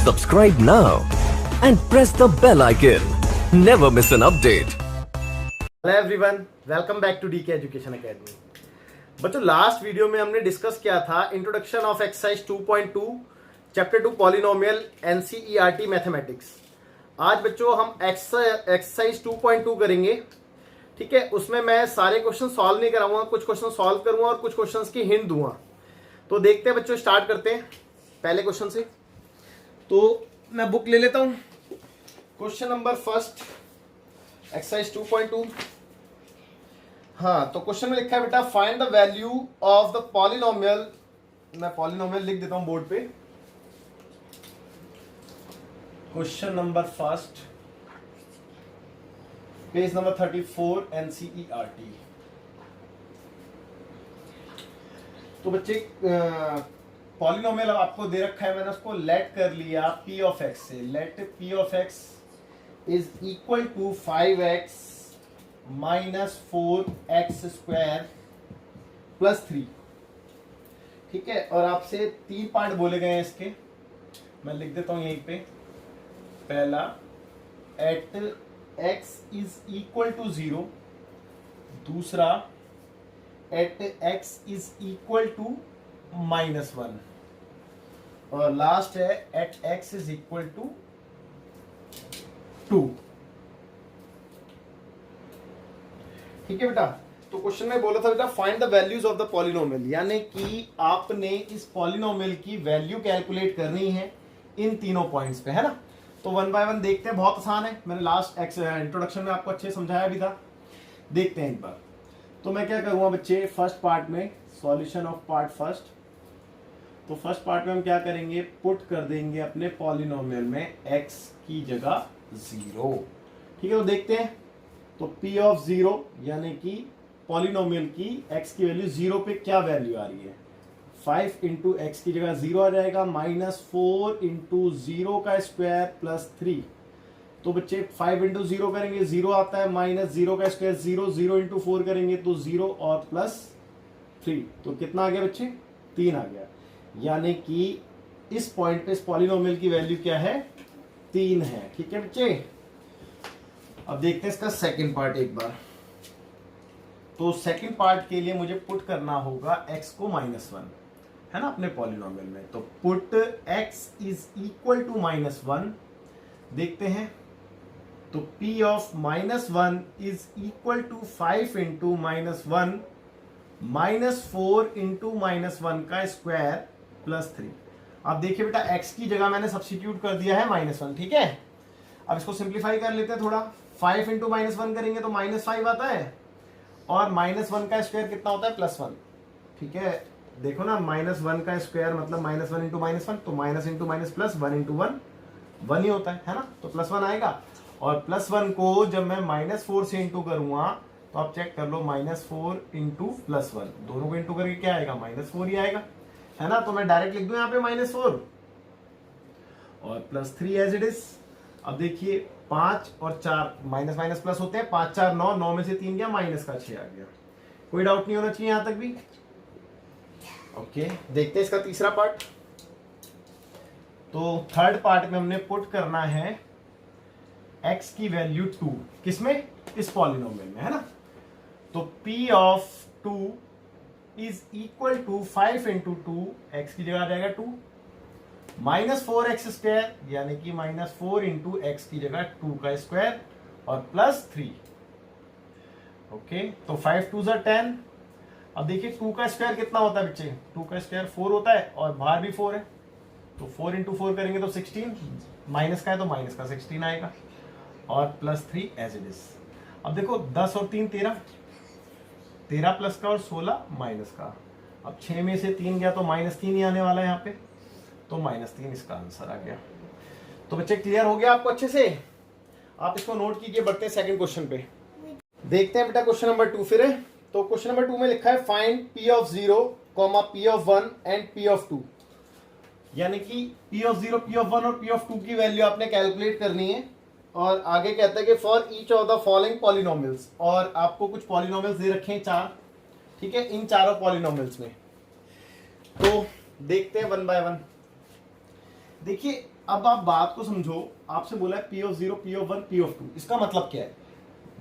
Subscribe now and press the bell icon. Never miss an update. Hello everyone, welcome back to DK education academy. बच्चों, last video में हमने discuss किया था introduction of exercise 2.2 chapter 2 polynomial NCERT mathematics. आज बच्चों हम exercise 2.2 करेंगे। ठीक है, उसमें मैं सारे क्वेश्चन सॉल्व नहीं कराऊंगा, कुछ क्वेश्चन सॉल्व करूंगा और कुछ क्वेश्चंस की हिंट दूंगा। तो देखते हैं बच्चों, स्टार्ट करते हैं पहले क्वेश्चन से। तो मैं बुक ले लेता हूं। Question number first, exercise 2.2। हाँ, तो क्वेश्चन में लिखा है बेटा, find the value of the polynomial. मैं पॉलिनोमियल लिख देता हूं बोर्ड पे। Question number first, page number 34 NCERT. तो बच्चे, पॉलिनोमियल आपको दे रखा है, मैंने उसको लेट कर लिया पी ऑफ एक्स से। Let P of X is equal to 5x minus 4x square plus 3। ठीक है, और आपसे 3 पार्ट बोले गए हैं इसके, मैं लिख देता हूं यहीं पे। पहला, at x is equal to 0। दूसरा, at x is equal to -1। और लास्ट है at x is equal to 2। ठीक है बेटा, तो क्वेश्चन में बोला था बेटा, find the values of the polynomial, यानी कि आपने इस पॉलिनोमियल की वैल्यू कैलकुलेट करनी है इन तीनों पॉइंट्स पे, है ना। तो वन बाय वन देखते हैं, बहुत आसान है। मैंने लास्ट इंट्रोडक्शन में आपको अच्छे समझाया भी था। देखते हैं एक बार। तो मैं क्या करूंगा बच्चे, फर्स्ट पार्ट में सॉल्यूशन ऑफ पार्ट फर्स्ट। तो फर्स्ट पार्ट में हम क्या करेंगे, पुट कर देंगे अपने पॉलिनोमियल में x की जगह 0। ठीक है, तो देखते हैं। तो p ऑफ 0 यानी कि पॉलिनोमियल की x की वैल्यू 0 पे क्या वैल्यू आ रही है, 5 इंटू एक्स की जगह 0 आ जाएगा, -4 इंटू 0 का स्क्वायर प्लस 3। तो बच्चे 5 इंटू 0 करेंगे 0 आता है, माइनस 0 का स्क्वायर 0, 0 इंटू 4 करेंगे तो 0 और प्लस 3। तो कितना आ गया बच्चे, 3 आ गया। यानी कि इस पॉइंट पे इस पॉलिनोमियल की वैल्यू क्या है, 3 है। ठीक है बच्चे, अब देखते हैं इसका सेकंड पार्ट एक बार। तो सेकंड पार्ट के लिए मुझे पुट करना होगा x को -1, है ना, अपने पॉलिनोमियल में। तो put x is equal to -1। देखते हैं। तो p of -1 is equal to 5 into -1 -4 into -1 का स्क्वायर प्लस 3। अब देखिए बेटा, x की जगह मैंने सब्स्टिट्यूट कर दिया है -1। ठीक है, अब इसको सिंप्लीफाई कर लेते हैं थोड़ा। 5 इंटू -1 करेंगे तो -5 आता है, और -1 का स्क्वायर कितना होता है, +1। ठीक है, देखो ना, -1 का स्क्वायर मतलब -1 इंटू -1, तो minus into minus plus, 1 into 1 1 ही होता है ना। तो +1 आएगा, और +1 को जब मैं -4 से इंटू करूंगा तो आप चेक कर लो, -4 इंटू +1, दोनों को इंटू करके क्या आएगा, -4 ही आएगा, है ना। तो मैं डायरेक्ट लिख दूं यहाँ पे -4 और +3 एज इट इज। अब देखिए, 5 और 4 माइनस माइनस प्लस होते हैं, 5 4 9, 9 में से 3 गया, माइनस का 6 आ गया। कोई डाउट नहीं होना चाहिए यहां तक भी। ओके, देखते हैं इसका तीसरा पार्ट। तो थर्ड पार्ट में हमने पुट करना है x की वैल्यू 2, किसमें, इस पॉलिनोमियल में, है ना। तो p of 2 is equal to 5 into 2, X की जगह आ जाएगा 2, -4x स्क्वायर यानी कि -4 इंटू एक्स की जगह 2 का स्क्वायर और प्लस 3। ओके, तो 5 2 ज़ा 10। अब देखिए 2 का स्क्वायर कितना होता है बच्चे, 2 का स्क्वायर 4 होता है, और बाहर भी 4 है, तो 4 इंटू 4 करेंगे तो 16, माइनस का है तो माइनस का 16 आएगा, और प्लस 3 एज इट इज। अब देखो, 10 और 3 13, 13 प्लस का और 16 माइनस का। अब 6 में से 3 गया तो -3 ही आने वाला है यहाँ पे, तो -3 इसका आंसर आ गया। तो बच्चे, क्लियर हो गया आपको अच्छे से। आप इसको नोट कीजिए, बढ़ते हैं सेकंड क्वेश्चन पे। देखते हैं बेटा क्वेश्चन नंबर 2 फिर है। तो क्वेश्चन नंबर 2 में लिखा है, find p of 0, p of 1 and p of 2। यानी कि p ऑफ 0, p ऑफ 1 और p ऑफ 2 की वैल्यू आपने कैलकुलेट करनी है। और आगे कहता है कि for each of the following polynomials, और आपको कुछ पॉलिनोमियल्स दे रखे हैं 4। ठीक है, इन चारों पॉलिनोमियल्स में। तो देखते हैं वन बाय वन। देखिए, अब आप बात को समझो, आपसे बोला है P of zero, P of one, P of two, इसका मतलब क्या है?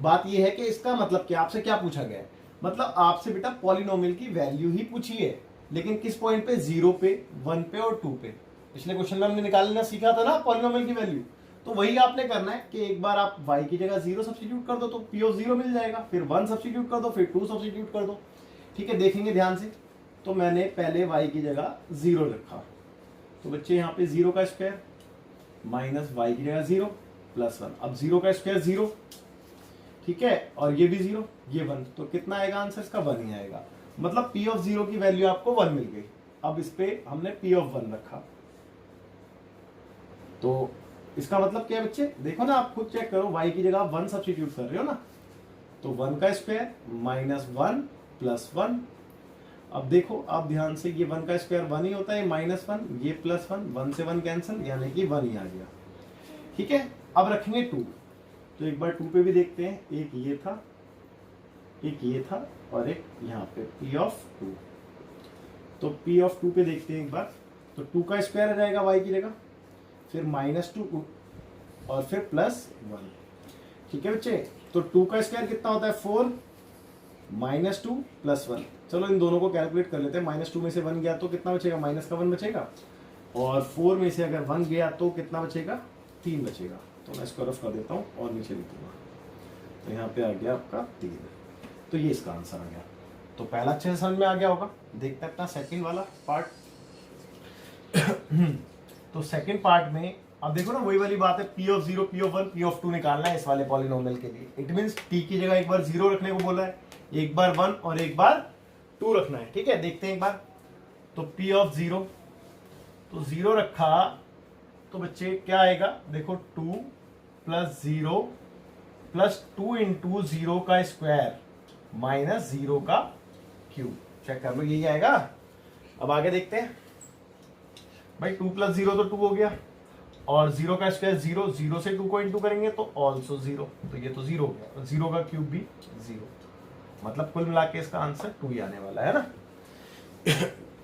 बात ये है कि इसका मतलब क्या, आपसे क्या पूछा गया है? मतलब आपसे बेटा पॉलिनोमियल की वैल्यू ही पूछी है, लेकिन किस पॉइंट पे? 0 पे, 1 पे और 2 पे। पिछले क्वेश्चन में हमने निकालना सीखा था ना पॉलिनोमियल की वैल्यू, तो वही आपने करना है कि एक बार आप y की जगह 0 सब्स्टिट्यूट कर दो तो p ऑफ 0 मिल जाएगा, फिर 1 सब्स्टिट्यूट कर दो, फिर 2 सब्स्टिट्यूट कर दो। ठीक है, देखेंगे ध्यान से। तो मैंने पहले y की जगह 0 रखा, तो बच्चे यहाँ पे 0 का स्क्वायर माइनस y की जगह 0 प्लस 1। अब 0 का स्क्वायर 0, ठीक है, और ये भी 0, ये 1, तो कितना आएगा आंसर इसका? 1 ही आएगा। मतलब p ऑफ 0 की वैल्यू आपको 1 मिल गई। अब इस पे हमने p ऑफ 1 रखा, तो इसका मतलब क्या है बच्चे? देखो ना, आप खुद चेक करो, y की जगह आप 1 सब्स्टिट्यूट कर रहे हो ना, तो 1 का स्क्वायर माइनस 1 प्लस 1। अब देखो आप ध्यान से, ये 1 का स्क्वायर 1 ही होता है, माइनस 1, ये प्लस 1, 1 से 1 कैंसिल, यानी कि 1 ही आ गया। ठीक है, अब रखेंगे 2, तो एक बार 2 पे भी देखते हैं। एक ये था, एक ये था, और एक यहाँ पे p ऑफ 2। तो p ऑफ 2 पे देखते हैं एक बार, तो 2 का स्क्वायर आ जाएगा y की जगह, फिर माइनस 2 और फिर प्लस 1। ठीक है बच्चे, तो 2 का स्क्वायर कितना होता है? 4, माइनस 2 प्लस 1। चलो इन दोनों को कैलकुलेट कर लेते हैं। माइनस 2 में से 1 गया तो कितना बचेगा? माइनस का 1 बचेगा, और 4 में से अगर 1 गया तो कितना बचेगा? 3 बचेगा। तो मैं इसको रफ कर देता हूँ और नीचे लिख दूंगा, तो यहाँ पे आ गया आपका 3। तो ये इसका आंसर आ गया। तो पहला अच्छे से समझ में आ गया होगा। देखते हैं अपना सेकंड वाला पार्ट। तो सेकंड पार्ट में अब देखो ना, वही वाली बात है, p of 0, p of 1, p of 2 निकालना है इस वाले पॉलिनोमियल के लिए। इट मींस t की जगह एक बार 0 रखने को बोला है, एक बार 1 और एक बार 2 रखना है। ठीक है, देखते हैं एक बार। तो p ऑफ 0, तो 0 रखा तो बच्चे क्या आएगा? देखो 2 प्लस 0 प्लस 2 इंटू 0 का स्क्वायर माइनस 0 का क्यूब। चेक कर लो, यही आएगा। अब आगे देखते हैं भाई, 2 प्लस 0 तो 2 हो गया, और 0 का स्क्वायर 0, 0 से 2 को इंटू करेंगे तो ऑल्सो 0, तो ये तो 0 हो गया, और 0 का क्यूब भी 0। मतलब कुल मिला के इसका आंसर 2 ही आने वाला है ना।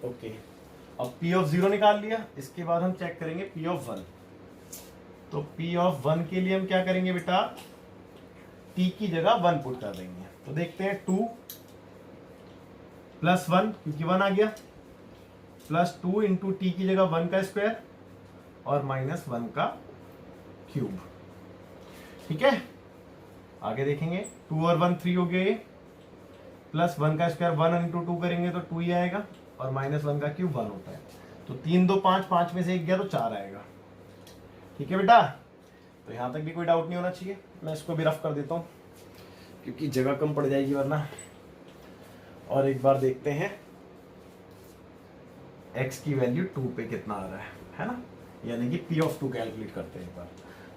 ओके, अब p ऑफ 0 निकाल लिया, इसके बाद हम चेक करेंगे p ऑफ 1। तो p ऑफ 1 के लिए हम क्या करेंगे बेटा? t की जगह 1 पुट कर देंगे। तो देखते हैं 2 प्लस 1, क्योंकि 1 आ गया, प्लस 2 इंटू टी की जगह 1 का स्क्वायर और माइनस 1 का क्यूब। ठीक है, आगे देखेंगे 2 और 1 3 हो गया ये, प्लस 1 का स्क्वायर 1 इंटू 2 करेंगे तो 2 ही आएगा, और माइनस 1 का क्यूब 1 होता है। तो 3 2 5, 5 में से 1 गया तो 4 आएगा। ठीक है बेटा, तो यहां तक भी कोई डाउट नहीं होना चाहिए। मैं इसको भी रफ कर देता हूं क्योंकि जगह कम पड़ जाएगी वरना। और एक बार देखते हैं x की वैल्यू 2 पे कितना आ रहा है ना, यानी कि p ऑफ 2 कैलकुलेट करते हैं एक बार।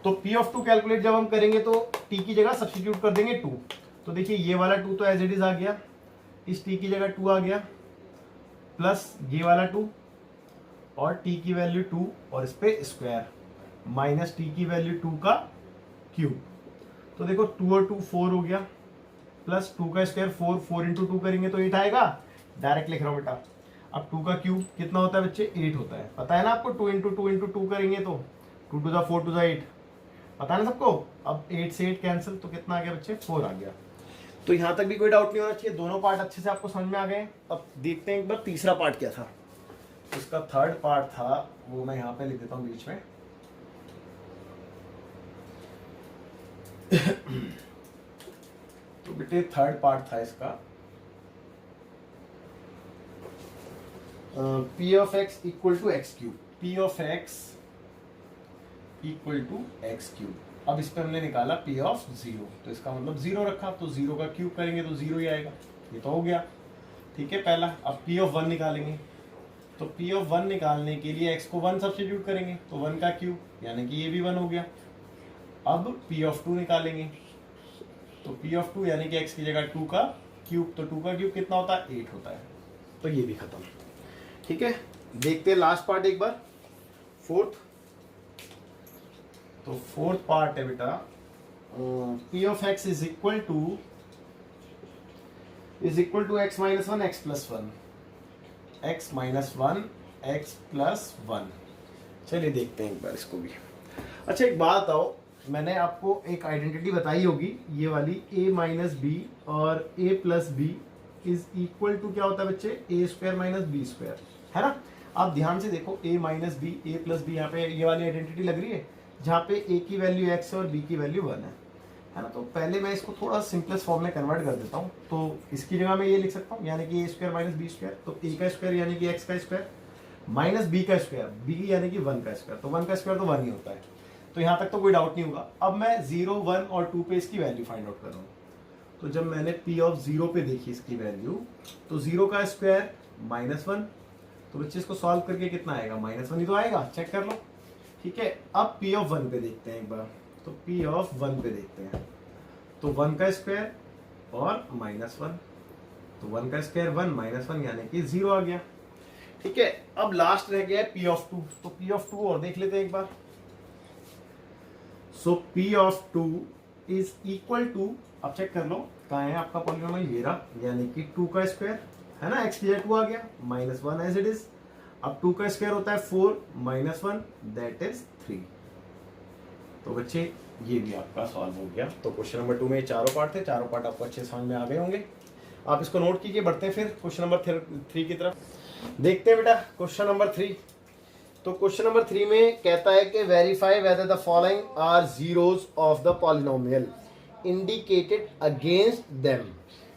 तो p ऑफ 2 कैलकुलेट जब हम करेंगे तो t की जगह सब्स्टिट्यूट कर देंगे 2। तो देखिए ये वाला 2 तो एज इट इज आ गया, इस t की जगह 2 आ गया, प्लस ये वाला 2 और t की वैल्यू 2 और इस पे स्क्वायर माइनस t की वैल्यू 2 का क्यूब। तो देखो 2 और 2 4 हो गया, प्लस 2 का स्क्वायर 4, 4 इंटू 2 करेंगे तो 8 आएगा। डायरेक्ट लिख रहा हूँ बेटा। अब 2 का क्यूब कितना होता है बच्चे? 8 होता है। पता है ना आपको, 2 इंटू 2 इंटू 2 करेंगे तो 2 टू द 4 टू द 8, पता है ना सबको। अब 8 से 8 कैंसिल, तो कितना आ गया बच्चे? 4 आ गया। तो यहाँ तक भी कोई डाउट नहीं होना चाहिए, दोनों पार्ट अच्छे से आपको समझ में आ गए। अब देखते हैं एक बार तीसरा पार्ट क्या था। इसका थर्ड पार्ट था, वो मैं यहाँ पे लिख देता हूँ बीच में। तो बेटे थर्ड पार्ट था इसका, p of x equal to X cube, p of x equal to X cube. अब इस पे हमने निकाला p ऑफ 0, तो इसका मतलब 0 रखा, तो 0 का क्यूब करेंगे तो 0 ही आएगा। ये तो हो गया, ठीक है पहला। अब p ऑफ 1 निकालेंगे, तो p ऑफ 1 निकालने के लिए x को 1 सब्स्टिट्यूट करेंगे, तो 1 का क्यूब, यानी कि ये भी 1 हो गया। अब p ऑफ 2 निकालेंगे, तो p ऑफ 2 यानी कि x की जगह 2 का क्यूब, तो 2 का क्यूब कितना होता है? 8 होता है। तो ये भी खत्म। ठीक है, देखते हैं लास्ट पार्ट एक बार, फोर्थ। तो फोर्थ पार्ट है बेटा, p of x is equal to x minus 1 x plus 1, x minus 1 x plus 1। चलिए देखते हैं एक बार इसको भी। अच्छा एक बात आओ, मैंने आपको एक आइडेंटिटी बताई होगी ये वाली, a माइनस बी और a plus B is equal to क्या होता है बच्चे, A square minus B square, है ना। आप ध्यान से देखो a minus B, A plus B, यहाँ पे ये वाली आइडेंटिटी लग रही है जहाँ पे a की वैल्यू x है और b की वैल्यू 1 है ना। तो पहले मैं इसको थोड़ा सिंपलेस्ट फॉर्म में कन्वर्ट कर देता हूँ। तो इसकी जगह मैं ये लिख सकता हूँ, यानी कि ए स्क्वायर माइनस बी स्क्वायर, तो a का स्क्वायर यानी कि x का स्क्वायर माइनस b का स्क्वायर, b यानी कि 1 का स्क्वायर, तो 1 का स्क्वायर तो 1 ही होता है। तो यहाँ तक तो कोई डाउट नहीं होगा। अब मैं 0, 1 और 2 पे इसकी वैल्यू फाइंड आउट कर रहा हूँ। तो जब मैंने p ऑफ 0 पे देखी इसकी वैल्यू, तो 0 का स्क्वायर माइनस 1, तो बच्चे इसको सॉल्व करके कितना आएगा, माइनस 1 ही तो आएगा, चेक कर लो। ठीक है, अब p ऑफ 1 पे देखते हैं एक बार। तो p ऑफ 1 पे देखते हैं, तो 1 का स्क्वायर और माइनस 1, तो 1 का स्क्वायर 1 माइनस 1 यानी कि 0 आ गया। ठीक है, अब लास्ट रह गया है p ऑफ 2, तो p ऑफ 2 और देख लेते हैं एक बार। So p of 2 is equal to, अब चेक कर लो कहाँ है आपका पॉलिनोमियल, ये रहा, यानी कि 2 का स्क्वायर है ना, x की जगह 2 आ गया, माइनस 1 एज इट इज। अब 2 का स्क्वायर होता है 4 माइनस 1 दैट इज 3। तो बच्चे ये भी आपका सॉल्व हो गया। तो क्वेश्चन नंबर 2 में चारों पार्ट थे, चारों पार्ट आपको अच्छे समझ में आ गए होंगे। आप इसको नोट कीजिए, बढ़ते हैं फिर क्वेश्चन नंबर 3 की तरफ। देखते हैं बेटा क्वेश्चन नंबर 3। तो क्वेश्चन नंबर 3 में कहता है कि verify whether the following are zeros of the polynomial indicated against them.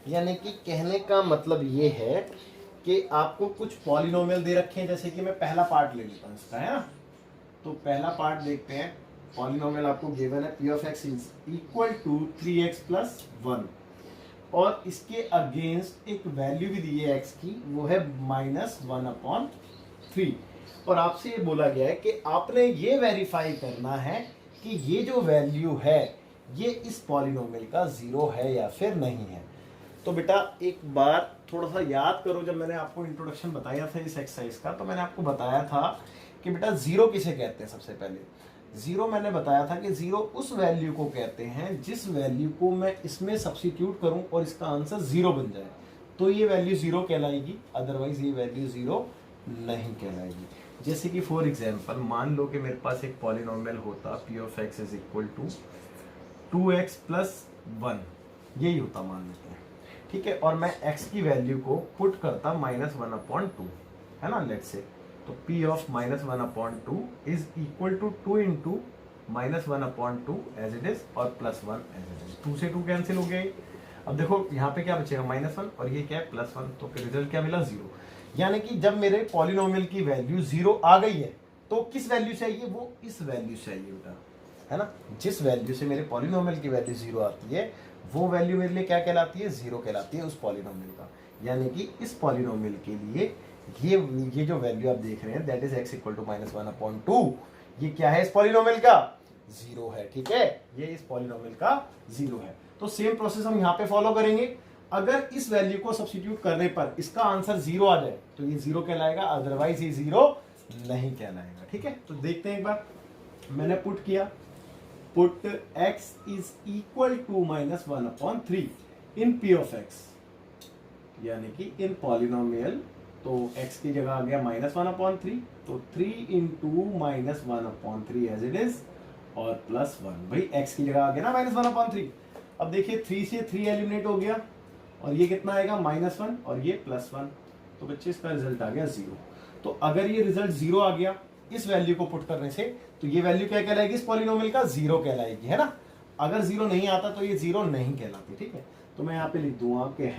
यानी कि कहने का मतलब ये है कि आपको कुछ पॉलिनोमियल दे रखे हैं, जैसे कि मैं पहला पार्ट ले लेता हूँ इसका, है ना। तो पहला पार्ट देखते हैं, पॉलिनोमियल आपको गिवन है p of x is equal to 3x plus 1 और इसके अगेंस्ट एक वैल्यू भी दी है x की, वो है माइनस 1/3। और आपसे ये बोला गया है कि आपने ये वेरीफाई करना है कि ये जो वैल्यू है ये इस पॉलिनोमियल का 0 है या फिर नहीं है। तो बेटा एक बार थोड़ा सा याद करो, जब मैंने आपको इंट्रोडक्शन बताया था इस एक्सरसाइज का, तो मैंने आपको बताया था कि बेटा 0 किसे कहते हैं। सबसे पहले 0 मैंने बताया था कि 0 उस वैल्यू को कहते हैं जिस वैल्यू को मैं इसमें सब्स्टिट्यूट करूं और इसका आंसर 0 बन जाए, तो ये वैल्यू 0 कहलाएगी, अदरवाइज ये वैल्यू 0 नहीं कहलाएगी। जैसे कि फॉर एग्जांपल मान लो कि मेरे पास एक पॉलिनोमियल होता p of x is equal to 2x plus 1, यही होता मान लेते हैं। ठीक है, और मैं x की वैल्यू को पुट करता -1/2, है ना, लेट्स से। तो p of -1/2 is equal to 2 into -1/2 as it is और +1 एज इट इज। 2 से 2 कैंसिल हो गया। अब देखो यहाँ पे क्या बचेगा, -1 और ये क्या है +1, तो फिर रिजल्ट क्या मिला, 0। यानी कि जब मेरे पॉलिनोमियल की वैल्यू 0 आ गई है तो किस वैल्यू से आइए, वो इस वैल्यू से आइए बेटा, है ना। जिस वैल्यू से मेरे पॉलिनोमियल की वैल्यू 0 आती है वो वैल्यू मेरे लिए क्या कहलाती है, 0 कहलाती है उस पॉलिनोमियल का। यानी कि इस पॉलिनोमियल के लिए ये जो वैल्यू आप देख रहे हैं that is x equal to -1/2, ये क्या है इस पॉलिनोमियल का, 0 है। ठीक है, ये इस पॉलिनोमियल का 0 है। तो सेम प्रोसेस हम यहाँ पे फॉलो करेंगे। अगर इस वैल्यू को सब्स्टिट्यूट करने पर इसका आंसर 0 आ जाए तो ये 0 कहलाएगा, अदरवाइज ये 0 नहीं कहलाएगा। ठीक है, तो देखते हैं एक बार। मैंने पुट किया, put x is equal to -1/3 in p of x, यानी कि इन पॉलिनोमियल। तो x की जगह आ गया -1/3, तो 3 इंटू -1/3 एज इट इज और +1। भाई x की जगह आ गया ना -1/3। अब देखिए 3 से 3 एलिमिनेट हो गया और ये कितना आएगा, -1 और ये +1, तो बच्चे इसका रिजल्ट आ गया 0। तो अगर ये रिजल्ट 0 आ गया इस वैल्यू को पुट करने से, तो ये वैल्यू क्या कहलाएगी इस पॉलिनोमियल का, 0 कहलाएगी, है ना। अगर 0 नहीं आता तो ये 0 नहीं कहलाती। ठीक है, तो मैं यहाँ पे लिख दूंगा कि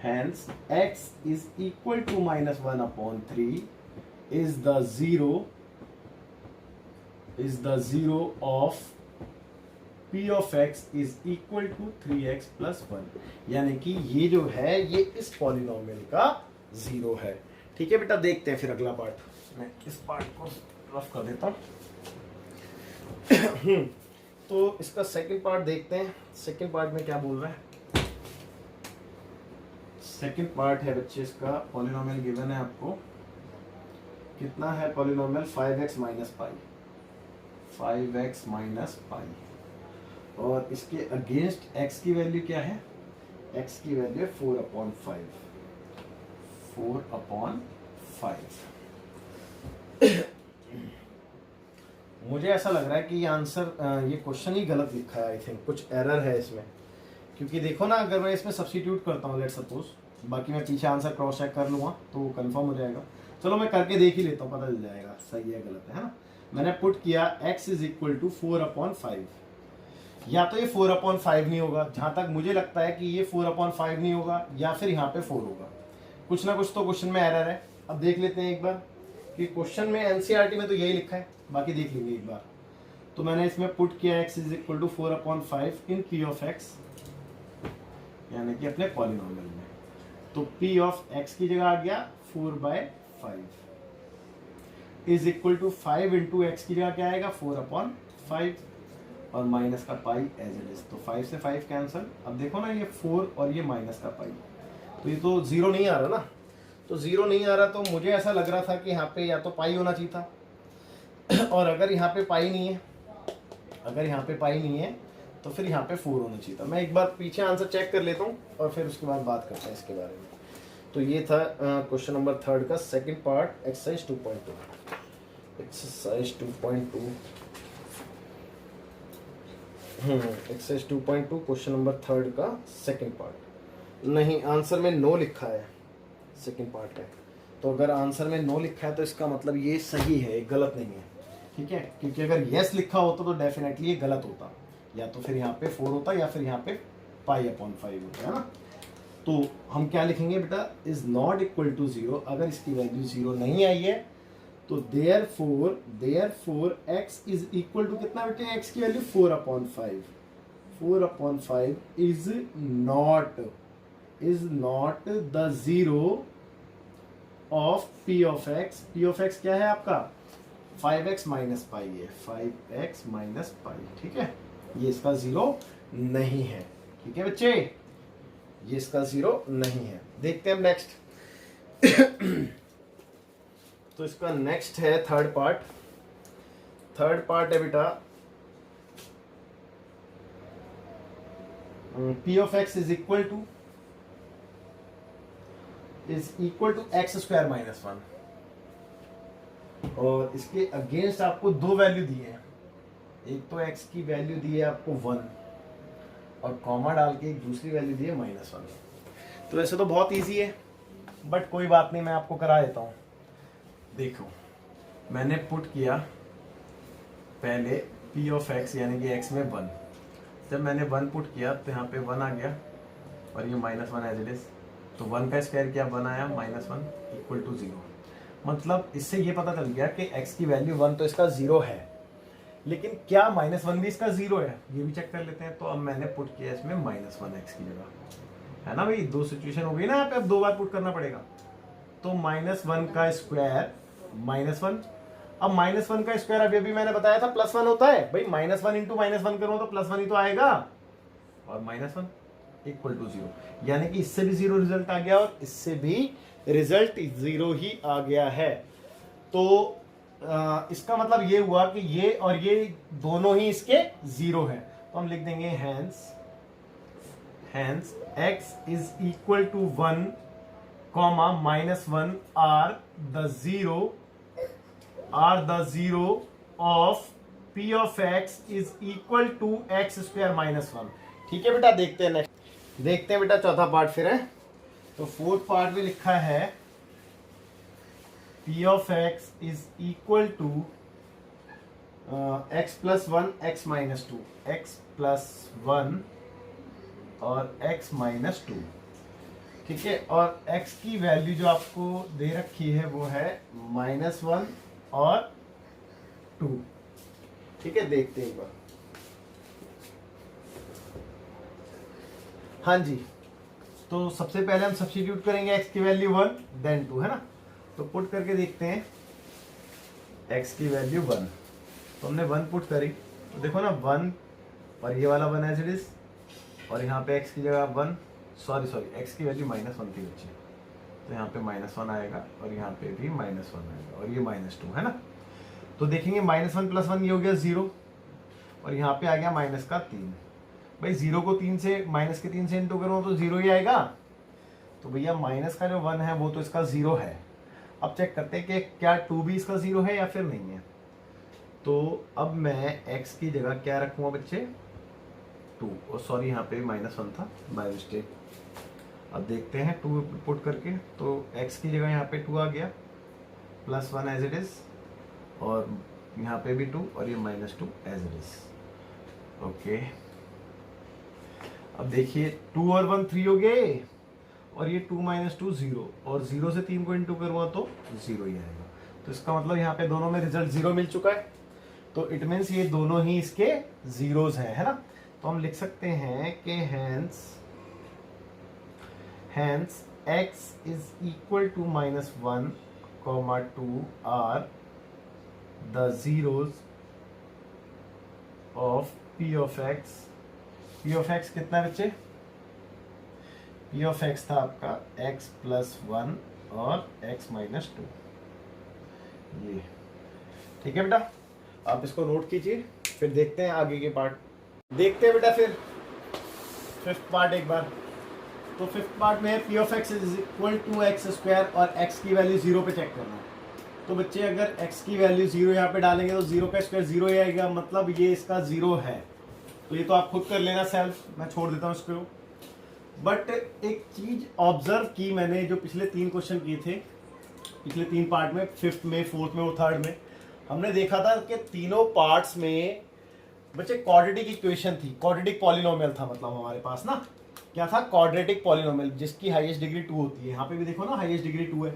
hence x is equal to -1/3 is the 0 of p of x is equal to 3x plus 1। यानी कि ये जो है ये इस पॉलिनोमियल का 0 है। ठीक है बेटा, देखते हैं फिर अगला पार्ट। मैं इस पार्ट को रफ कर देता हूँ। तो इसका सेकंड पार्ट देखते हैं। सेकंड पार्ट में क्या बोल रहा है, सेकंड पार्ट है बच्चे इसका, पॉलिनोमियल गिवन है आपको, कितना है polynomial, 5x minus pi, 5x minus pi, और इसके अगेंस्ट x की वैल्यू क्या है, x की वैल्यू है 4/5, 4/5। मुझे ऐसा लग रहा है कि ये आंसर ये क्वेश्चन ही गलत लिखा है। आई थिंक कुछ एरर है इसमें, क्योंकि देखो ना, अगर मैं इसमें सब्स्टिट्यूट करता हूँ लेट सपोज, बाकी मैं पीछे आंसर क्रॉस चेक कर लूँगा तो वो कन्फर्म हो जाएगा। चलो मैं करके देख ही लेता हूँ, पता चल जाएगा सही है गलत है ना। मैंने पुट किया x इज इक्वल टू 4/5, या तो ये 4/5 नहीं होगा, जहाँ तक मुझे लगता है कि ये 4/5 नहीं होगा, या फिर यहाँ पे 4 होगा। कुछ ना कुछ तो क्वेश्चन में एरर है। अब देख लेते हैं एक बार कि क्वेश्चन में एनसीईआरटी में तो यही लिखा है, बाकी देख लेंगे एक बार। तो मैंने इसमें पुट किया x is equal to 4/5 in p of x, यानी कि अपने पॉलिनोमियल में। तो p ऑफ x की जगह आ गया 4/5 is equal to 5 into x की जगह क्या आएगा 4/5 और माइनस का पाई एज इट इज। तो 5 से 5 कैंसल। अब देखो ना, ये 4 और ये माइनस का पाई, तो ये तो 0 नहीं आ रहा ना। तो 0 नहीं आ रहा, तो मुझे ऐसा लग रहा था कि यहाँ पे या तो पाई होना चाहिए था और अगर यहाँ पे पाई नहीं है, अगर यहाँ पे पाई नहीं है तो फिर यहाँ पे 4 होना चाहिए था। मैं एक बार पीछे आंसर चेक कर लेता हूँ और फिर उसके बाद बात करते हैं इसके बारे में। तो ये था क्वेश्चन नंबर 3 का second part, exercise 2.2। Exercise 2.2 exercise 2.2 question number 3 का सेकंड पार्ट। नहीं, आंसर में नो लिखा है, सेकंड पार्ट है। तो अगर आंसर में नो लिखा है तो इसका मतलब ये सही है, ये गलत नहीं है, ठीक है। क्योंकि अगर यस लिखा होता तो डेफिनेटली ये गलत होता, या तो फिर यहाँ पे 4 होता या फिर यहाँ पे π/5 होता है ना। तो हम क्या लिखेंगे बेटा, इज नॉट इक्वल टू 0। अगर इसकी वैल्यू 0 नहीं आई है तो therefore x is equal to कितना बेटे, x की value 4/5। 4/5 is not the 0 of p of x। p of x क्या है आपका 5x माइनस पाई है, 5x माइनस पाई, ठीक है। ये इसका 0 नहीं है, ठीक है बच्चे, ये इसका 0 नहीं है। देखते हैं नेक्स्ट तो इसका नेक्स्ट है थर्ड पार्ट है बेटा, p of x is equal to x square minus 1, और इसके अगेंस्ट आपको दो वैल्यू दी है। एक तो x की वैल्यू दी है आपको 1 और कॉमा डाल के एक दूसरी वैल्यू दी है -1। तो वैसे तो बहुत इजी है, बट कोई बात नहीं, मैं आपको करा देता हूँ। देखो, मैंने पुट किया पहले p ऑफ x यानी कि x में 1। जब मैंने 1 पुट किया तो यहाँ पे 1 आ गया और ये -1 एज इट इज। तो 1 का स्क्वायर क्या 1 आया, -1 इक्वल टू 0। मतलब इससे ये पता चल गया कि x की वैल्यू 1 तो इसका 0 है, लेकिन क्या -1 भी इसका 0 है, ये भी चेक कर लेते हैं। तो अब मैंने पुट किया इसमें -1x की जगह, है ना भाई, दो सिचुएशन हो गई ना, यहाँ पे अब 2 बार पुट करना पड़ेगा। तो -1 का स्क्वायर -1, अब -1 का स्क्वायर अभी मैंने बताया था +1 होता है भाई, -1 इंटू -1 करो तो +1 ही तो आएगा, और -1 इक्वल टू 0, यानी कि इससे भी 0 रिजल्ट आ गया और इससे भी रिजल्ट 0 ही आ गया है। तो इसका मतलब ये हुआ कि ये और ये दोनों ही इसके 0 है। तो हम लिख देंगे hence x is equal to 1, -1 are the 0 of p of x is equal to x square -1। ठीक है बेटा, देखते हैं नेक्स्ट, देखते हैं बेटा चौथा पार्ट फिर है। तो फोर्थ पार्ट में लिखा है p of x is equal to x plus 1 x minus 2, x plus 1 और x माइनस 2, ठीक है। और x की वैल्यू जो आपको दे रखी है वो है -1 और 2, ठीक है। देखते हैं एक बार, हाँ जी। तो सबसे पहले हम सब्स्टिट्यूट करेंगे x की वैल्यू 1 देन 2, है ना। तो पुट करके देखते हैं x की वैल्यू 1, तो हमने 1 पुट करी, तो देखो ना 1 और ये वाला 1 एज इट इज, और यहाँ पे x की जगह 1, सॉरी x की वैल्यू -1 थी बच्चे, तो यहाँ पे -1 आएगा और यहाँ पे भी -1 आएगा और ये -2, है ना। तो देखेंगे -1 प्लस 1 ये हो गया 0, और यहाँ पे आ गया -3। भाई 0 को 3 से -3 से इंटू करो तो 0 ही आएगा। तो भैया माइनस का जो 1 है वो तो इसका 0 है। अब चेक करते हैं कि क्या 2 भी इसका 0 है या फिर नहीं है। तो अब मैं x की जगह क्या रखूंगा बच्चे 2, और सॉरी यहाँ पे -1 था बाय मिस्टेक। अब देखते हैं 2 पुट करके, तो x की जगह यहाँ पे 2 आ गया, +1 एज इट इज, और यहाँ पे भी 2 और ये -2 एज इट इज। ओके, अब देखिए 2 और 1 3 हो गए, और ये 2 - 2 0, और 0 से 3 को इंटू करूँगा तो 0 ही आएगा। तो इसका मतलब यहाँ पे दोनों में रिजल्ट 0 मिल चुका है, तो इट मीन्स ये दोनों ही इसके जीरोस हैं, है ना। तो हम लिख सकते हैं कि hence x is equal to -1, 2 are the zeros of p of x। p of x कितना है बच्चे? p of x था आपका x + 1 और x - 2, ये ठीक है बेटा। आप इसको नोट कीजिए, फिर देखते हैं आगे के पार्ट। देखते हैं बेटा फिर 5th पार्ट एक बार। तो 5th पार्ट में है p of x is equal to x² और x की वैल्यू 0 पे चेक करना है। तो बच्चे अगर x की वैल्यू 0 यहाँ पे डालेंगे तो 0 का स्क्वायर 0 ही आएगा, मतलब ये इसका 0 है। तो ये तो आप खुद कर लेना सेल्फ, मैं छोड़ देता हूँ इसको। बट एक चीज ऑब्जर्व की मैंने, जो पिछले 3 क्वेश्चन किए थे, पिछले 3 पार्ट में, 5th में, 4th में और 3rd में, हमने देखा था कि तीनों पार्ट्स में बच्चे क्वाड्रेटिक इक्वेशन थी, क्वाड्रेटिक पॉलिनोमियल था, मतलब हमारे पास ना क्या था, क्वाड्रेटिक पॉलिनोमियल, जिसकी हाईएस्ट डिग्री 2 होती है। यहाँ पे भी देखो ना हाईएस्ट डिग्री 2 है।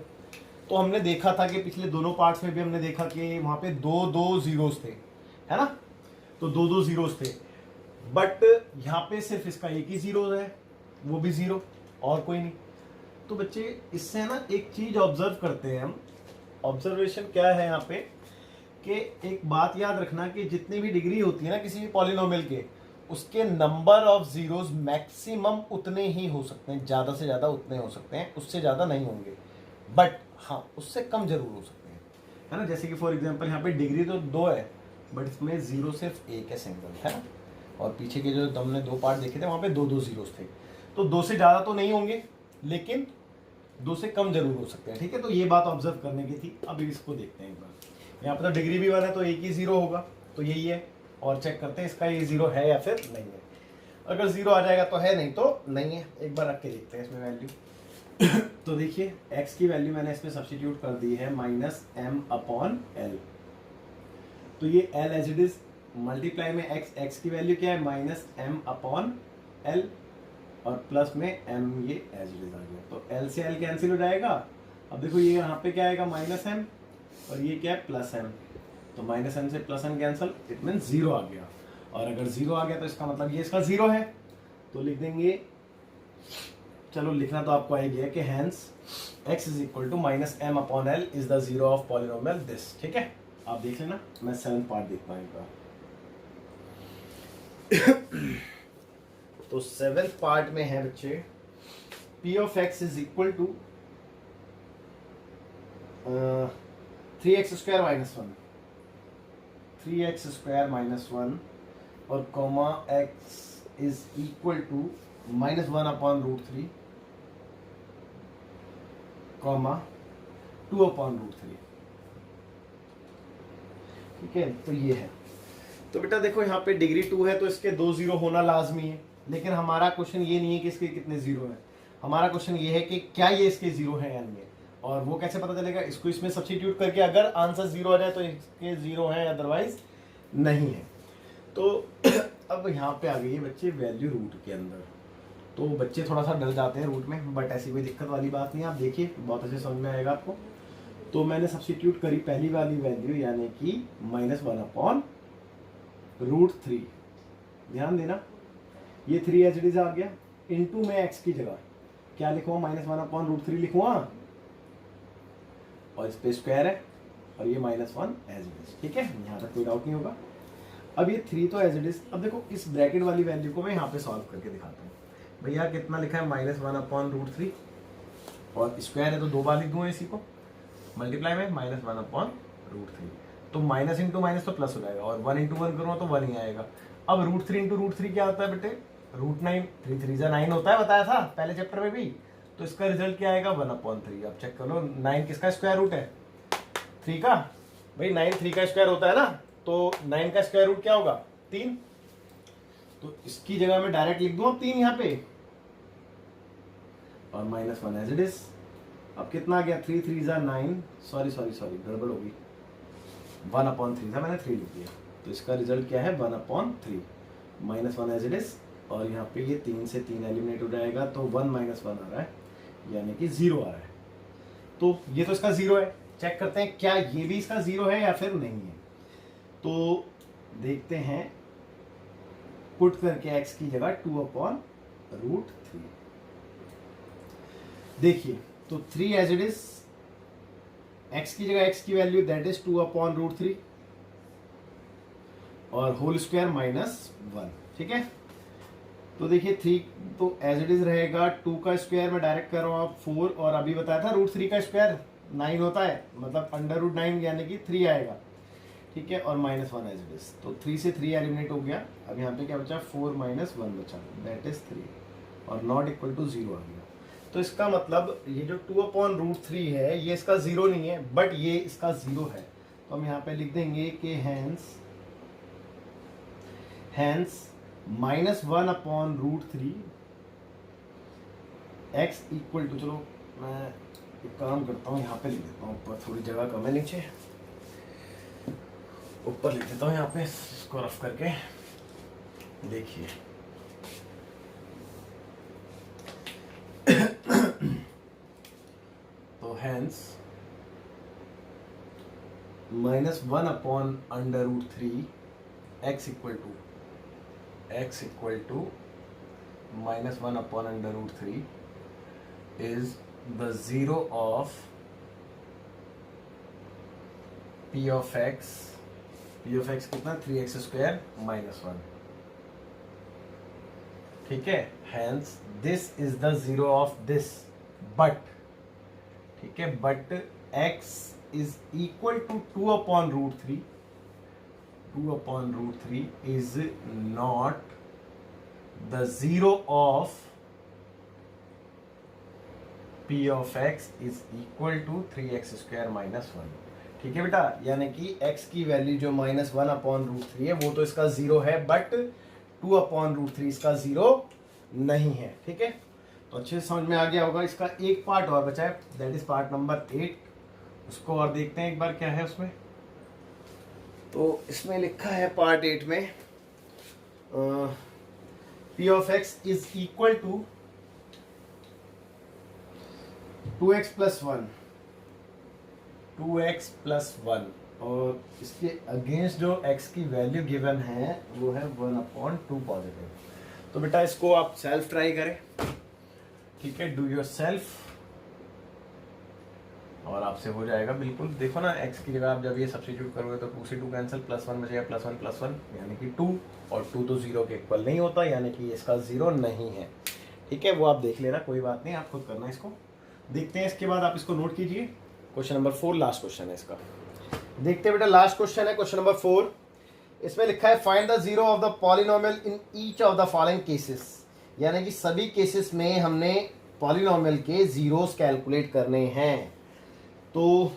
तो हमने देखा था कि पिछले दोनों पार्ट्स में भी हमने देखा कि वहाँ पे 2 जीरोस थे, है ना। तो 2 जीरोस थे, बट यहाँ पे सिर्फ इसका एक ही जीरो है, वो भी 0, और कोई नहीं। तो बच्चे इससे ना एक चीज ऑब्जर्व करते हैं हम। ऑब्जर्वेशन क्या है यहाँ पे कि एक बात याद रखना कि जितनी भी डिग्री होती है ना किसी भी पॉलिनोमियल के, उसके नंबर ऑफ जीरोस मैक्सिमम उतने ही हो सकते हैं, ज़्यादा से ज़्यादा उतने हो सकते हैं, उससे ज़्यादा नहीं होंगे, बट हाँ उससे कम जरूर हो सकते हैं, है ना। जैसे कि फॉर एग्जांपल यहाँ पे डिग्री तो 2 है, बट इसमें 0 सिर्फ एक है, सिंगल, है ना। और पीछे के जो हमने 2 पार्ट देखे थे वहाँ पे 2 जीरोस थे। तो 2 से ज़्यादा तो नहीं होंगे, लेकिन 2 से कम जरूर हो सकते हैं, ठीक है। तो ये बात ऑब्जर्व करने की थी। अभी इसको देखते हैं एक बार। यहाँ पे तो डिग्री भी 1 है, तो एक ही 0 होगा, तो यही है। और चेक करते हैं इसका ये 0 है या फिर नहीं है। अगर 0 आ जाएगा तो है, नहीं तो नहीं है। एक बार रख के देखते हैं इसमें वैल्यू। तो देखिए x की वैल्यू मैंने इसमें सब्स्टिट्यूट कर दी है -m/l। तो ये l as it is, multiply में x की वैल्यू क्या है -m/l, और प्लस में m ये एज इट इज आ गया। तो l से l कैंसिल हो जाएगा। अब देखो ये यहाँ पे क्या आएगा -m, और ये क्या है +m। तो -m से +m कैंसिल, इट मीन 0 आ गया। और अगर 0 आ गया तो इसका मतलब ये इसका 0 है। तो लिख देंगे, चलो लिखना तो आपको आएगा कि hence x is equal to -m/l is the zero of polynomial this, ठीक है। आप देख लेना, मैं 7th पार्ट देखता हूँ एक बार। तो 7th पार्ट में है बच्चे p of x is equal to 3x² - 1, 3x² - 1, और comma x is equal to -1/√3, comma 2/√3, ठीक है। तो ये है। तो बेटा देखो यहाँ पे डिग्री 2 है, तो इसके 2 जीरो होना लाजमी है। लेकिन हमारा क्वेश्चन ये नहीं है कि इसके कितने जीरो हैं, हमारा क्वेश्चन ये है कि क्या ये इसके जीरो हैं या नहीं है। और वो कैसे पता चलेगा, इसको इसमें सब्स्टिट्यूट करके अगर आंसर 0 आ जाए तो इसके 0 हैं, अदरवाइज नहीं है। तो अब यहाँ पे आ गई है बच्चे वैल्यू रूट के अंदर। तो बच्चे थोड़ा सा डर जाते हैं रूट में, बट ऐसी कोई दिक्कत वाली बात नहीं है। आप देखिए बहुत अच्छे समझ में आएगा आपको। तो मैंने सब्स्टिट्यूट करी पहली वाली वैल्यू, यानी कि -1/√3। ध्यान देना, ये 3 एज इट इज आ गया, इनटू में x की जगह क्या लिखूंगा, -1/√3 लिखूंगा, और इस पे स्क्वायर है, और ये -1 एज इट इज, ठीक है। यहाँ तक कोई डाउट नहीं होगा। अब ये 3 तो एज इट इज। अब देखो इस ब्रैकेट वाली वैल्यू को मैं यहाँ पे सॉल्व करके दिखाता हूँ। भैया कितना लिखा है -1/√3, और स्क्वायर है तो 2 बार लिख दूंगा इसी को, मल्टीप्लाई में -1/√3। तो माइनस इंटू माइनस तो प्लस हो जाएगा, और 1 × 1 करूँगा तो 1 ही आएगा। अब √3 × √3 क्या होता है बेटे, √9, 3 3 9 होता है, बताया था पहले चैप्टर में भी। तो इसका रिजल्ट क्या आएगा 1/3। अब चेक कर लो, 9 किसका स्क्वायर रूट है, 3 का। भाई 9 3 का स्क्वायर होता है ना, तो 9 का स्क्वायर रूट क्या होगा 3, तो इसकी जगह मैं डायरेक्ट लिख दूं अब 3 यहाँ पे और -1 एज इट इज। अब कितना आ गया 3 3 जा 9, सॉरी गड़बड़ होगी, 1/3 था, मैंने 3 लिख दिया, तो इसका रिजल्ट क्या है 1/3, -1 एज इट इज। और यहाँ पे ये 3 से 3 एलिमिनेट हो जाएगा, तो 1 - 1 आ रहा है, यानी कि 0 आ रहा है। तो ये तो इसका 0 है, चेक करते हैं क्या ये भी इसका 0 है या फिर नहीं है। तो देखते हैं, पुट करके x की जगह 2/√3, देखिए तो 3 एज इट इज, x की जगह x की वैल्यू दैट इज 2/√3 और होल स्क्वायर -1, ठीक है। तो देखिए 3 तो एज इट इज रहेगा, 2 का स्क्वायर मैं डायरेक्ट कर रहा हूँ आप 4, और अभी बताया था √3 का स्क्वायर 9 होता है, मतलब √9 यानी कि 3 आएगा, ठीक है, और -1 एज इट इज। तो 3 से 3 एलिमिनेट हो गया, अब यहाँ पे क्या बचा 4 - 1 बचा, दैट इज 3, और नॉट इक्वल टू 0 आ गया। तो इसका मतलब ये जो 2/√3 है ये इसका 0 नहीं है, बट ये इसका 0 है। तो हम यहाँ पे लिख देंगे कि हैंस -1/√3 x इक्वल टू, चलो मैं एक काम करता हूँ, यहाँ पे लिख देता हूँ, ऊपर थोड़ी जगह कम है, नीचे ऊपर लिख देता हूँ यहाँ पे, इसको रफ करके देखिए। तो hence -1/√3 x equal to -1/√3 is the 0 of p of x कितना 3x square -1, ठीक है। hence this is the 0 of this, but ठीक है, but x is equal to 2/√3 is not the 0 of p of x is equal to 3x square -1, ठीक है बेटा, यानी कि x की वैल्यू जो -1/√3 है वो तो इसका 0 है, बट 2/√3 इसका 0 नहीं है, ठीक है। तो अच्छे से समझ में आ गया होगा। इसका एक पार्ट और बचा है, दैट इज पार्ट नंबर 8, उसको और देखते हैं एक बार क्या है उसमें। तो इसमें लिखा है पार्ट 8 में p of x is equal to 2x plus 1 और इसके अगेंस्ट जो x की वैल्यू गिवन है वो है 1/2 पॉजिटिव। तो बेटा इसको आप सेल्फ ट्राई करें, ठीक है, डू योर सेल्फ, और आपसे हो जाएगा बिल्कुल। देखो ना, x की जगह आप जब ये सब्स्टिट्यूट करोगे तो 2 से 2 कैंसिल, +1 बचेगा, +1 यानी कि 2, और 2 तो 0 के इक्वल नहीं होता, यानी कि इसका 0 नहीं है, ठीक है। वो आप देख लेना, कोई बात नहीं, आप खुद करना इसको। देखते हैं इसके बाद आप इसको नोट कीजिए। क्वेश्चन नंबर 4 लास्ट क्वेश्चन है इसका, देखते हैं बेटा। लास्ट क्वेश्चन है क्वेश्चन नंबर 4। इसमें लिखा है find the 0 of the polynomial in each of the following cases, यानी कि सभी केसेस में हमने पॉलिनोमियल के जीरोस कैलकुलेट करने हैं। तो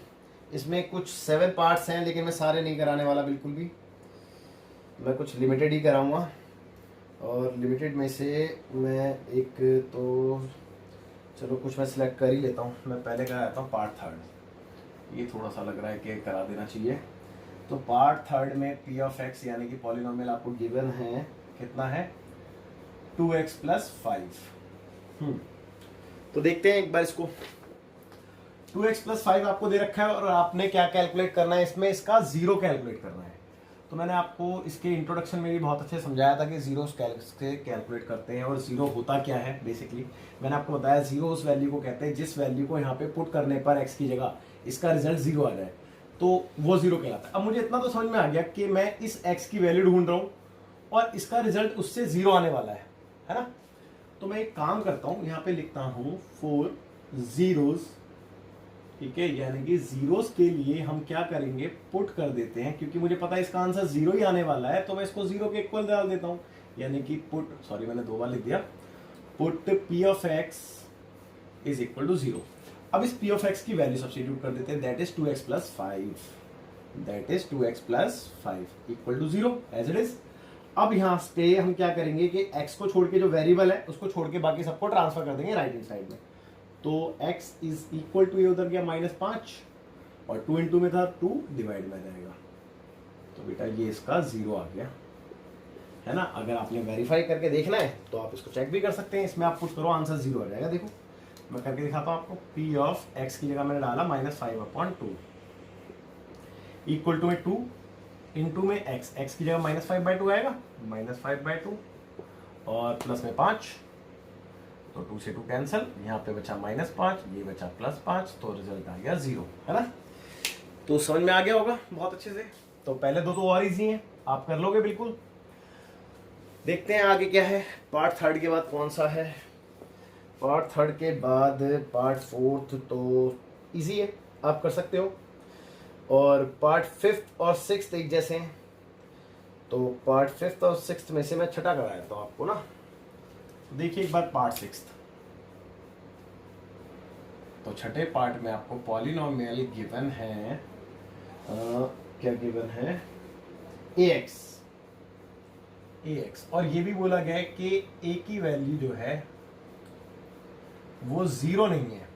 इसमें कुछ 7 पार्ट्स हैं, लेकिन मैं सारे नहीं कराने वाला बिल्कुल भी, मैं कुछ लिमिटेड ही कराऊंगा। और लिमिटेड में से मैं एक तो चलो कुछ मैं सिलेक्ट कर ही लेता हूँ। मैं पहले कराता हूँ पार्ट 3, ये थोड़ा सा लग रहा है कि करा देना चाहिए। तो पार्ट 3 में p ऑफ x यानी कि पॉलिनोमियल आपको गिवन है, कितना है 2x + 5। तो देखते हैं एक बार इसको। 2x + 5 आपको दे रखा है और आपने क्या कैलकुलेट करना है इसमें, इसका 0 कैलकुलेट करना है। तो मैंने आपको इसके इंट्रोडक्शन में भी बहुत अच्छे समझाया था कि जीरोस कैसे कैलकुलेट करते हैं और जीरो होता क्या है। बेसिकली मैंने आपको बताया जीरो उस वैल्यू को कहते हैं जिस वैल्यू को यहाँ पे पुट करने पर x की जगह इसका रिजल्ट 0 आ जाए, तो वो 0 कहलाता है। अब मुझे इतना तो समझ में आ गया कि मैं इस x की वैल्यू ढूंढ रहा हूँ और इसका रिजल्ट उससे 0 आने वाला है ना। तो मैं एक काम करता हूँ, यहाँ पे लिखता हूँ 4 zeros, ठीक है, यानी कि जीरोस के लिए हम क्या करेंगे, पुट कर देते हैं, क्योंकि मुझे पता है इसका आंसर 0 ही आने वाला है, तो मैं इसको 0 के इक्वल डाल देता हूं, यानी कि पुट, सॉरी मैंने 2 बार लिख दिया, put p of x is equal to 0। अब इस p ऑफ x की वैल्यू सब्स्टिट्यूट कर देते हैं, that is 2x + 5, that is 2x plus 5 equal to 0 as it is. अब यहाँ से हम क्या करेंगे कि x को छोड़ के जो वेरिएबल है उसको छोड़ के बाकी सबको ट्रांसफर कर देंगे राइट हैंड साइड में। तो x इज इक्वल टू, ये उधर गया -5 और 2 इंटू में था 2 डिवाइड में रहेगा। तो बेटा ये इसका 0 आ गया, है ना। अगर आपने वेरीफाई करके देखना है तो आप इसको चेक भी कर सकते हैं। इसमें आप पुट करो, आंसर 0 आ जाएगा। देखो मैं करके दिखाता हूँ आपको। p ऑफ x की जगह मैंने डाला -5/2 इक्वल टू में 2 इंटू में x की जगह -5/2 आएगा, -5/2 और प्लस में 5, तो 2 से 2 कैंसिल, यहाँ पे बचा -5, ये बचा +5, तो रिजल्ट आ गया 0, है ना। तो समझ में आ गया होगा बहुत अच्छे से। तो पहले दो तो और इजी हैं, आप कर लोगे बिल्कुल। देखते हैं आगे क्या है। पार्ट 3 के बाद कौन सा है? पार्ट 3 के बाद पार्ट 4 तो इजी है, आप कर सकते हो। और पार्ट 5 और 6 एक जैसे हैं, तो पार्ट 5 और 6 में से मैं छठा करा देता हूँ आपको ना। देखिए एक बार पार्ट 6। तो छठे पार्ट में आपको पॉलिनोमियल गिवन है, क्या गिवन है? ax, और ये भी बोला गया है कि a की वैल्यू जो है वो 0 नहीं है।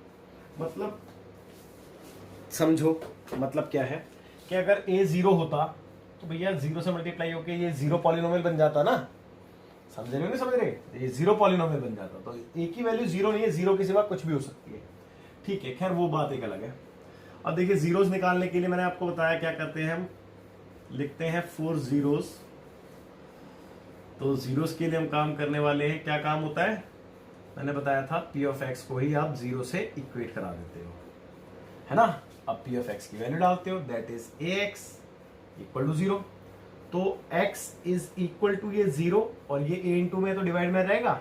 मतलब समझो, मतलब क्या है कि अगर a 0 होता तो भैया 0 से मल्टीप्लाई होके ये 0 पॉलिनोमियल बन जाता ना। समझ रहे हो नहीं समझ रहे? ये 0 पॉलिनोमियल बन जाता। तो a की वैल्यू 0 नहीं है, 0 के सिवा कुछ भी हो सकती है, ठीक है। खैर वो बात एक अलग है। अब देखिए जीरोस निकालने के लिए मैंने आपको बताया क्या करते हैं, हम लिखते हैं 4 zeros। तो जीरोस के लिए हम काम करने वाले हैं, क्या काम होता है? मैंने बताया था p ऑफ x को ही आप 0 से इक्वेट करा देते हो, है ना। अब p ऑफ x की वैल्यू डालते हो, that is ax equal to 0। तो x इज इक्वल टू ये 0 और ये a इंटू में तो डिवाइड में रहेगा।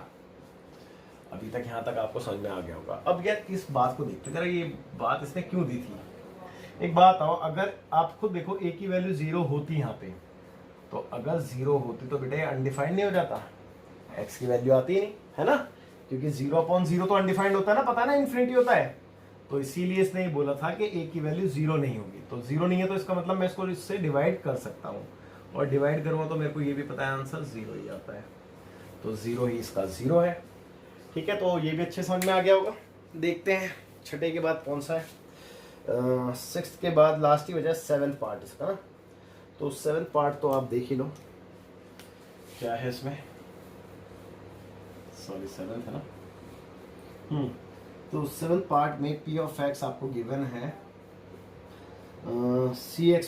अभी तक यहाँ तक आपको समझ में आ गया होगा। अब यार इस बात को देखते जरा, ये बात इसने क्यों दी थी। एक बात आओ, अगर आप खुद देखो a की वैल्यू 0 होती यहाँ पे, तो अगर 0 होती तो बेटा अनडिफाइंड नहीं हो जाता, x की वैल्यू आती ही नहीं, है ना। क्योंकि 0/0 तो अनडिफाइंड होता है ना, पता है ना, इन्फिनिटी होता है। तो इसीलिए इसने ये बोला था कि a की वैल्यू 0 नहीं होगी। तो 0 नहीं है तो इसका मतलब मैं इसको इससे डिवाइड कर सकता हूँ, और डिवाइड करूँगा तो मेरे को ये भी पता है आंसर 0 ही आता है। तो 0 ही इसका 0 है, ठीक है। तो ये भी अच्छे समझ में आ गया होगा। देखते हैं छठे के बाद कौन सा है। 6 के बाद लास्ट ही बचा 7 पार्ट इसका ना। तो 7 पार्ट तो आप देख ही लो क्या है इसमें। सॉरी 7 है ना। तो 7 पार्ट में p ऑफ x आपको गिवन है cx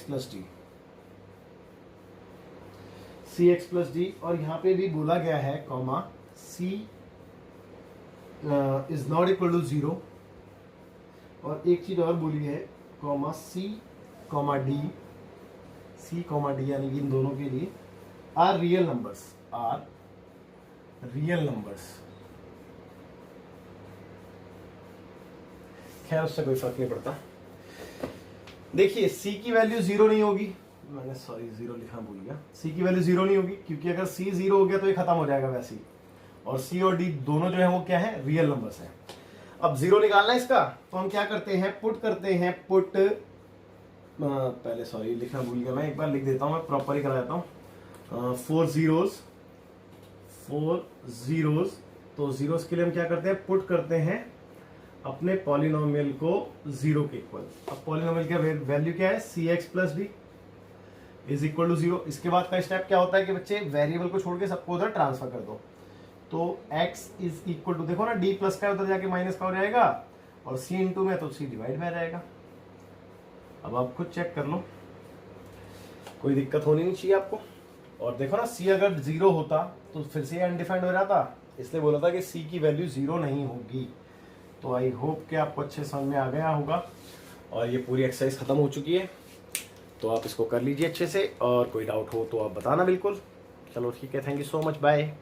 प्लस डी, और यहाँ पे भी बोला गया है comma c is not equal to 0, और एक चीज और बोली है कॉमा c कॉमा डी यानी कि इन दोनों के लिए आर रियल नंबर्स। खैर उससे कोई फर्क नहीं पड़ता। देखिए c की वैल्यू 0 नहीं होगी, मैंने सॉरी 0 लिखना भूल गया। c की वैल्यू 0 नहीं होगी क्योंकि अगर c 0 हो गया तो ये खत्म हो जाएगा वैसे ही, और c और d दोनों जो है वो क्या है? रियल नंबर्स हैं। अब 0 निकालना है इसका, तो हम क्या करते हैं? पुट पहले सॉरी लिखना भूल गया मैं, एक बार लिख देता हूँ, मैं प्रॉपर ही करा देता हूँ। 4 zeros। तो जीरोस के लिए हम क्या करते हैं? पुट करते हैं अपने पॉलिनोमियल को 0 के इक्वल। अब पॉलिनोमियल का वैल्यू क्या है? cx plus d is equal to 0। इसके बाद का स्टेप क्या होता है कि बच्चे वेरिएबल को छोड़ के सबको उधर ट्रांसफर कर दो। तो x इज इक्वल टू, देखो ना d प्लस का उधर जाके माइनस का हो जाएगा, और c इंटू में तो c डिवाइड में रहेगा। अब आप खुद चेक कर लो, कोई दिक्कत होनी नहीं चाहिए आपको। और देखो ना c अगर 0 होता तो फिर से अनडिफाइंड हो जाता, इसलिए बोला था कि c की वैल्यू 0 नहीं होगी। तो आई होप कि आपको अच्छे समझ में आ गया होगा, और ये पूरी एक्सरसाइज खत्म हो चुकी है। तो आप इसको कर लीजिए अच्छे से, और कोई डाउट हो तो आप बताना बिल्कुल। चलो ठीक है, thank you so much, bye.